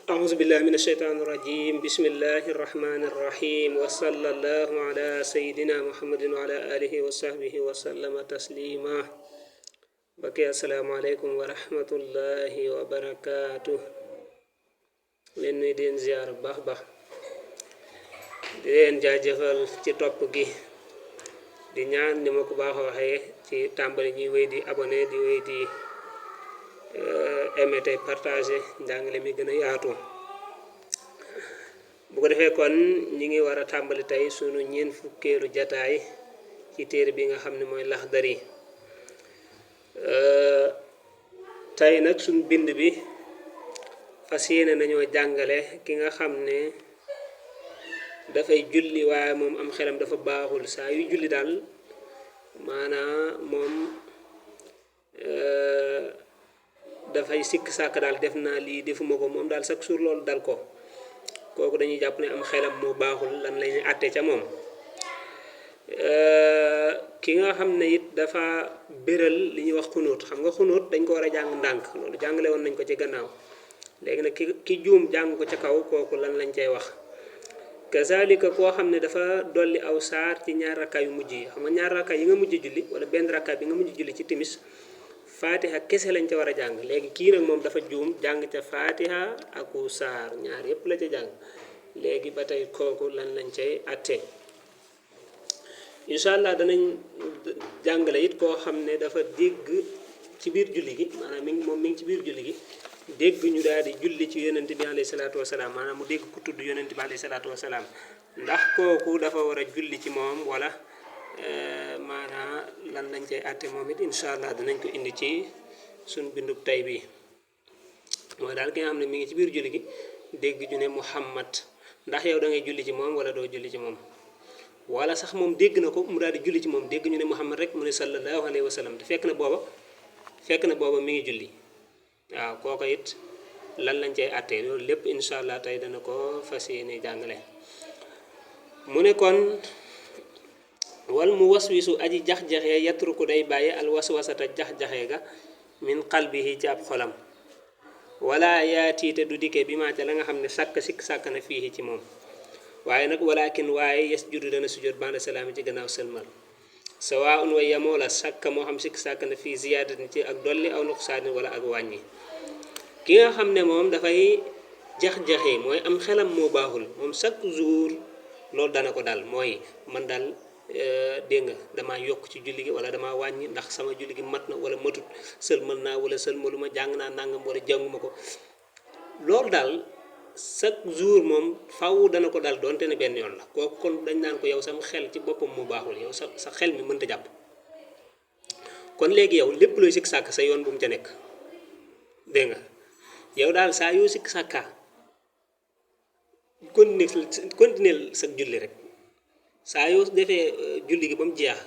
أعوذ بالله من الشيطان الرجيم بسم الله الرحمن الرحيم وصلى الله على سيدنا محمد وعلى آله وصحبه وسلم تسليما بكي السلام عليكم ورحمة الله وبركاته لن ندين زيار باخ باخ دين جاجفال ci top gi di ñaan ni mako baax waxe ci tambali ñi wéy di abonné di wéy di aimer tay partager njangale mi gëna yaatu bu ko defé kon ñi ngi wara tambali tay sunu ñeen fukkelu jotaay ci téré bi nga xamni moy Laxdari tay nak sun bind bi fasiyene nañu jàngale ki nga xamne da fay julli waye mom am xelam dafa baaxul sa yu julli dal mana mom da fay sik sak dal defna li defuma ko mom dal chaque jour lolou dal ko koku dañuy japp ne am xelam mo baaxul lan lañuy atté ca mom ki nga xamne it dafa beral li ñuy wax xunut xam nga xunut dañ ko wara jang ndank lolou jangale won nañ ko ci gannaaw légui nak ki joom jang ko ci kaw koku lan lañ cey wax kazalika ko xamne dafa dolli aw sar ci ñaar rakka yu mujjii xam nga ñaar rakka yi nga mujjii julli wala ben rakka bi nga mujjii julli ci timis fatiha kesse lañ ci wara jang légui ki nak mom dafa joom jang ci fatiha ak sar ñaar yépp la ci jang légui batay koku lan lañ cey atté inshallah danañ jangale it ko xamne dafa dégg ci biir julli gi manam mom mi ngi ci biir julli gi dégg ñu daal di julli ci yonent bi alayhi salatu wassalam manam mu dégg ku tuddu yonent bi alayhi salatu wassalam ndax koku dafa wara julli ci mom wala mana lan lañ cey atté momit inshallah danañ ko indi ci sun bindub tay bi moy dal ki nga xamne mi ngi ci biir julli gi dégg ju ne Muhammad ndax yow da ngay julli ci mom wala do julli ci mom wala sax mom dégg nako mu daal di julli ci mom dégg ñu ne Muhammad rek mu ne sallallahu alayhi wasallam te fekk na boba mi ngi julli waaw koko it lan lañ cey atté loolu lépp inshallah tay dana ko fasiyene jàngale mu ne kon wal muwaswisu aji jax-jaxe yatruku day baye al waswasata jax-jaxe ga min qalbihi ci ab xolam wala yaati te du dikke bi ma ca la nga xamne sak sik sak na fihi ci mom waye nak walakin waye yasjudu dana sujud ba'da salami ci gannaaw selmal sawaa'un wa yamola sak mo xam sik sak na fi ziyadatin ci ak dolli aw nuqsaan wala ak wañi ki nga xamne mom da fay jax-jaxe moy am xelam mo baaxul mom chaque jour lol dana ko dal moy man dal deng dama yok ci julli gi wala dama wañi ndax sama julli gi matna wala matut selmal na wala selmaluma jang na nangam wala janguma ko lol dal chaque jour mom faaw dana ko dal donte ne ben yon la koku kon dañ nan ko yow sam xel ci bopam mu baaxul yow sa xel mi mën ta japp kon legi yow lepp loy sik sak sa yon bu mu ca nek deng yow dal sa yu sik sakka continuer sa julli rek sa yu defé julli gi bam jeex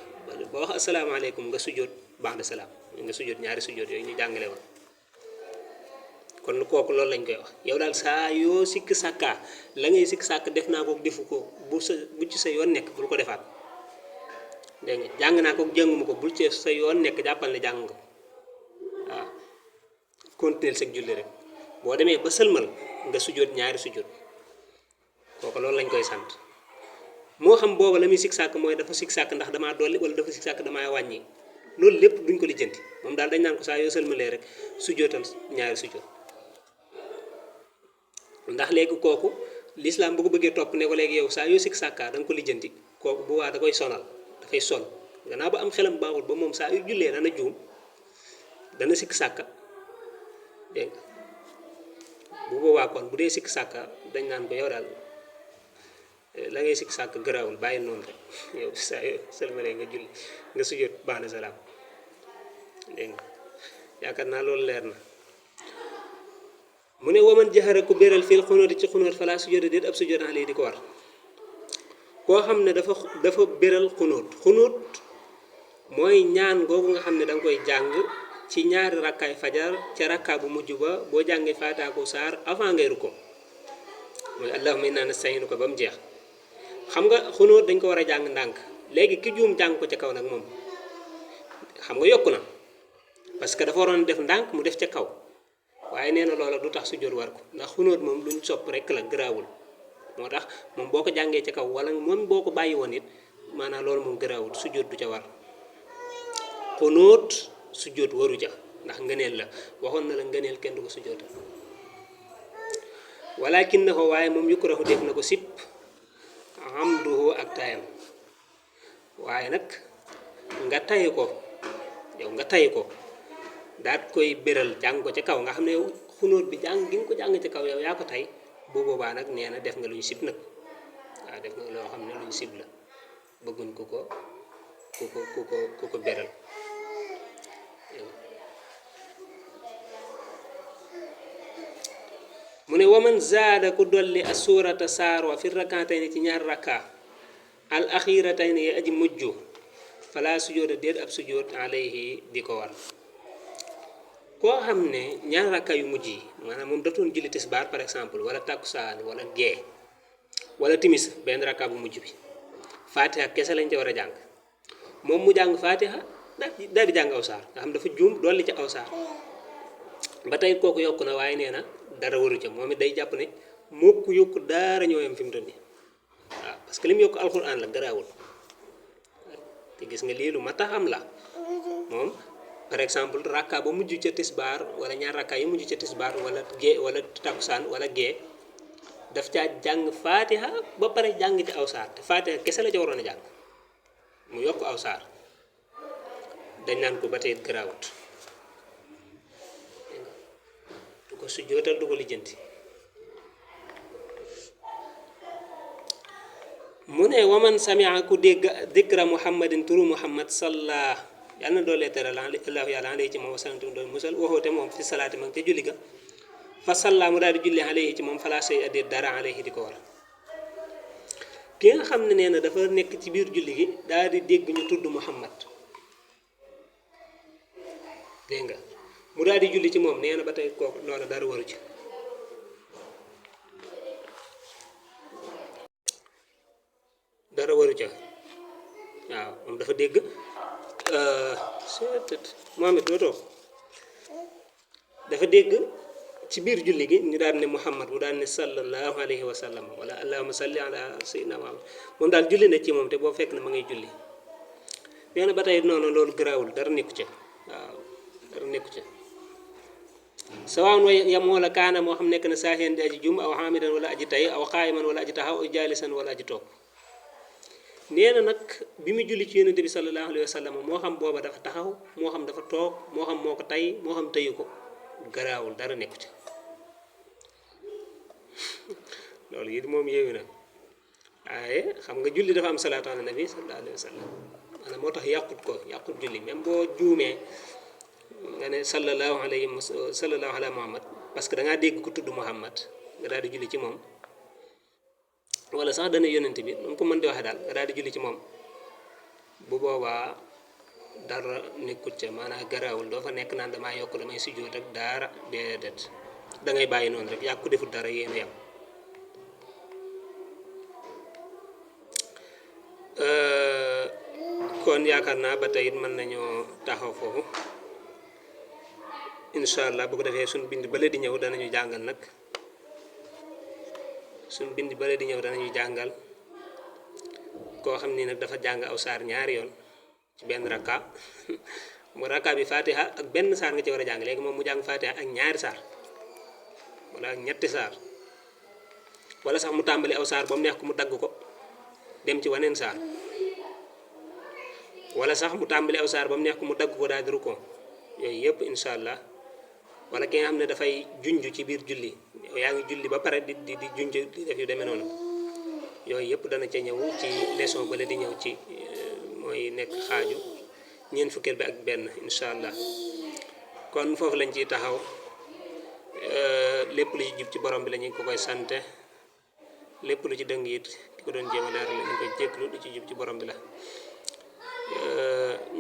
ba wax assalamu alaykum nga sujud ba'da salam nga sujud ñaari sujud yoy ñu jangale won kon koku lool lañ koy wax yow dal sa yo sik sakka la ngay sik sak def na ko defuko bu ci sa yon nek bu ko defaat deng jang na ko janguma ko bu ci sa yon nek jappal ne jang ah continuer sa julli rek bo démé ba selmal nga sujud ñaari sujud koku lool lañ koy sant mo xam bobu lamuy sik sak moy dafa sik sak ndax dama dolli wala dafa sik sak dama wañi lool lepp duñ ko lijeenti mom dal dañ nan ko sa yo selmalé rek sujudal ñaari sujud ndax legi koku l'islam bu ko bëgge top ne ko legi yow sa yo sik sakka dang ko lijeenti koku bu wa da koy sonal da fay son gana ba am xelam baaxul ba mom sa yu julle dana joom dana sik sakka deng bu boba kon bu dé sik sakka dañ nan ko yow dal la ngay sik sak grawul baye non rek yow sa selmalé nga julli nga sujud ba'da salam deng yakarna lolou leer na mune waman jahara ku beral fil khunut ci khunut fala sujud det ab sujud ali diko war ko xamne dafa beral khunut moy ñaan gogu nga xamne dang koy jang ci ñaari rakay fajar ci rakka bu mujju ba bo jangé fatiha ko sar avant ngay ruko moy allahumma inna nasta'inuka bam jeex xam nga khunut dañ ko wara jang ndank legi ki joom jang ko ci kaw nak mom xam nga yokuna parce que dafa waron def ndank mu def ci kaw waaye nee na loola du tax sujjóot war ko ndax xunóot moom luñ sopp rek la garaawul moo tax moom boo ko jàngee ca kaw wala moom boo ko bàyyi woon it maanaam loolu moom garaawul sujjóot du ca war xunóot sujjóot waru ca ndax ngëneel la waxoon na la ngëneel kenn du ko sujjóotal walakinahu waaye moom yukrahu def na ko sip amduhu ak tayam waaye nag nga tay ko yow nga tay ko daat koy béral jàng ko ca kaw nga xam ne yow xunóot bi jàng gi nga ko jàng ca kaw yow yaa ko tay bu boobaa nag nee na def nga luñ sib nag waaw def nga loo xam ne luñ sib la bëgguñ ku ko béral mu ne waman zaada ku dolli asurata saar wa fi rakatayni ci ñaar rakka al axiratayni yi aji mujj fala sujjóota déet ab sujjóot alayhi di ko war koo xam ne ñaar rakka yu mujj yi maanaam moom datoon julli tisbaar par exemple wala takkusaan wala gee wala timis benn rakka bu mujj bi fatiha kese lañ ca war a jàng moom mu jàng fatiha daal di jàng aw saar nga xam dafa juum dolli ca aw saar ba tey kooku yokku na waaye nee na dara waru ca moom it day jàpp ne moo ko yokku daara ñooyam fi mu toll nii waaw parce que li mu yokk alxuraan la garaawul te gis nga lii lu ma tax am la moom par exemple rakka ba mujj ca tisbaar wala ñaar rakka yi mujj ca tisbaar wala gee wala takkusaan wala gee daf caa jàng fatiha ba pare jàng ci aw saar te fatiha kese la ca waroon a jàng mu yokk aw saar dañ naan ko ba tey garaawut du ko sujjootal du ko lijjanti mu ne waman samia ku dégg dikra muhammadin turu muhammad salla yàlla na doolee teral allahu yàlla alayhi ci moom wasalam doon musal waxoote moom fi salaati ma ngi ca julli ga fa salla mu daal di julli alayhi ci moom fala say addeet dara alayhi di ko war ki nga xam ne nee na dafa nekk ci biir julli gi daal di dégg ñu tudd muhammad dégg nga mu daal di julli ci moom nee na ba tey kooku loola dara waru ci dara waru ca waaw moom dafa dégg Mohamed dootoo dafa dégg ci biir julli gi ñu daal ne Muhammad mu daal ne sallallahu alayhi wa sallam wala allahumma salli ala sayyidina Muhammad moom daal julli na ci moom te boo fekk na ma ngay julli nee na ba tey noonu loolu garaawul dara nekku ca waaw dara nekku ca sawaan wa yam wala kaana moo xam nekk na saahiyan di aji jum aw xaamidan wala aji tay aw qaayiman wala aji taxaw aw jaalisan wala aji toog nee na nag bi mu julli ci yonente bi sallallahu alayhi wa sallam moo xam booba dafa taxaw moo xam dafa toog moo xam moo ko tay moo xam tayu ko garaawul dara nekku ca loolu it moom yéewu na waaye xam nga julli dafa am salaatu ala nabi sallallahu alayhi wa sallam maanaam moo tax yàqut julli même boo juumee nga ne sallallahu ala muhammad parce que da ngaa dégg ku tudd muhammad nga daal di julli ci moom wala sax dana yonent bi nu ko mën di waxee daal nga daal di julli ci moom bu boobaa dara nekkut ca maanaam garaawul doo fa nekk naan damaa yokk damay sujjóot ak daara déedéet da ngay bàyyi noonu rek yaa ko deful dara yéen a yam kon yaakaar naa ba tey mën nañoo taxaw foofu incha allah bu ko defee suñ bind bale di ñëw danañu jàngal nag suñ bind bale di ñëw danañu jàngal koo xam ni nag dafa jàng aw saar ñaari yoon ci benn rakka mu rakka bi fatiha ak benn saar nga ci war a jàng léegi moom mu jàng fatiha ak ñaari saar wala ak ñetti saar wala sax mu tàmbali aw saar ba mu neex ko mu dagg ko dem ci waneen saar wala sax mu tàmbali aw saar ba mu neex ko mu dagg ko daal di rukkoo yooyu yëpp incha allah wala ki nga xam ne dafay junj ci biir julli yaa ngi julli ba pare di junj di def yu demee noonu yooyu yëpp dana ca ñëw ci leçon bale di ñëw ci mooy nekk xaaju ñeent fukkeel bi ak benn incha allah kon foofu lañ ciy taxaw lépp lu ci jub ci borom bi la ñu ko koy sante lépp lu ci dëng it ki ko doon jéem a leeral la ñu koy jégalu lu ci jub ci borom bi la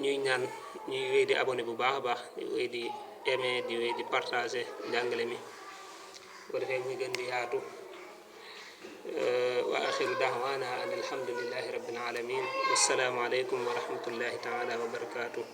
ñuy ñaan ñuy wéy di abonné bu baax a baax di wéy di aimé di wéy di partagé njàngale mi bu ko defee muy gën di yaatu wa axiru daawaana an alhamdulillahi rabbil alamin wassalaamu aleykum wa rahmatullahi taala wa barakatuh